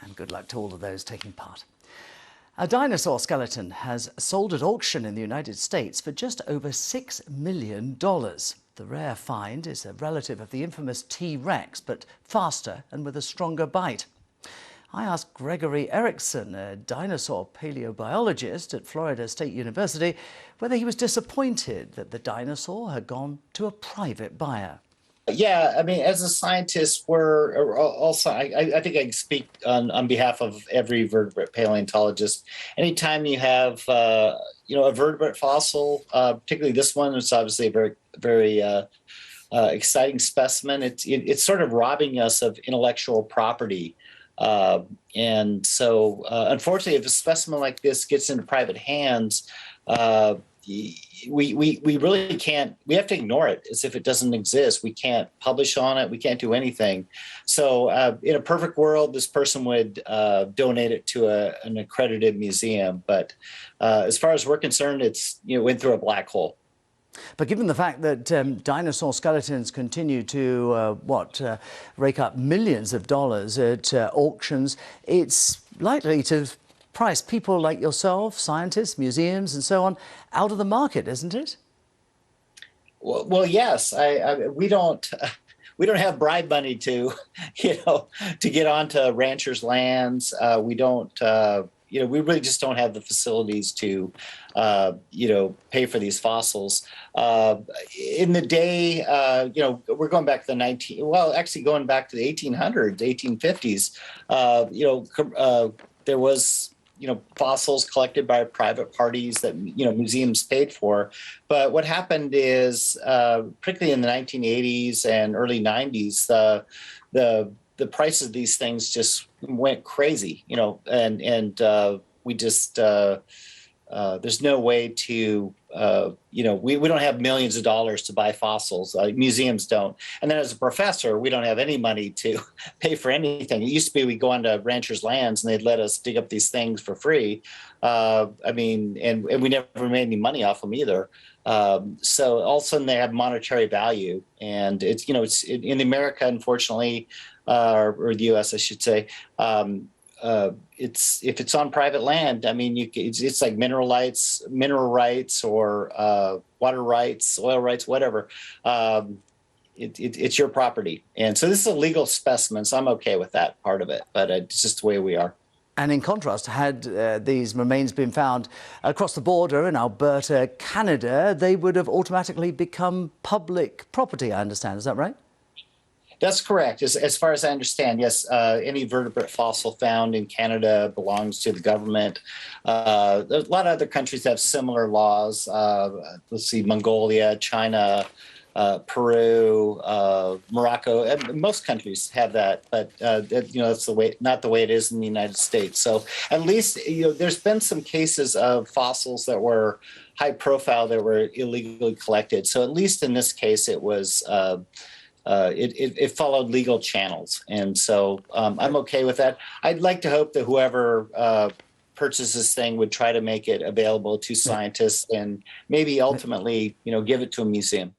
And good luck to all of those taking part. A dinosaur skeleton has sold at auction in the United States for just over $6 million. The rare find is a relative of the infamous T-Rex, but faster and with a stronger bite. I asked Gregory Erickson, a dinosaur paleobiologist at Florida State University, whether he was disappointed that the dinosaur had gone to a private buyer. Yeah, I mean, as a scientist, we're also, I think I can speak on behalf of every vertebrate paleontologist. Anytime you have, a vertebrate fossil, particularly this one, it's obviously a very exciting specimen. It's sort of robbing us of intellectual property. And so, unfortunately, if a specimen like this gets into private hands, we really can't. We have to ignore it as if it doesn't exist. We can't publish on it. We can't do anything. So, in a perfect world, this person would donate it to an accredited museum. But as far as we're concerned, it's went through a black hole. But given the fact that dinosaur skeletons continue to rake up millions of dollars at auctions, it's likely to price people like yourself, scientists, museums, and so on, out of the market, isn't it? Well, yes. We don't have bribe money to get onto ranchers' lands. We don't. We really just don't have the facilities to, pay for these fossils. In the day, we're going back to going back to the 1800s, 1850s. There was, fossils collected by private parties that, museums paid for. But what happened is, particularly in the 1980s and early 90s, the price of these things just went crazy, and we just there's no way to we don't have millions of dollars to buy fossils. Museums don't, and then as a professor, we don't have any money to pay for anything. It used to be we go onto ranchers' lands and they'd let us dig up these things for free. And we never made any money off them either. So all of a sudden they have monetary value, and it's in America, unfortunately. Or the U.S., I should say. If it's on private land, I mean, it's like mineral rights, or water rights, oil rights, whatever. It's your property, and so this is a legal specimen, so I'm okay with that part of it. But it's just the way we are. And in contrast, had these remains been found across the border in Alberta, Canada, they would have automatically become public property, I understand. Is that right? That's correct. As far as I understand, yes, any vertebrate fossil found in Canada belongs to the government. A lot of other countries have similar laws. Let's see, Mongolia, China, Peru, Morocco. Most countries have that, but that's not the way it is in the United States. So at least there's been some cases of fossils that were high profile that were illegally collected. So at least in this case, it was. It followed legal channels, and so I'm okay with that. I'd like to hope that whoever purchases this thing would try to make it available to scientists and maybe ultimately, give it to a museum.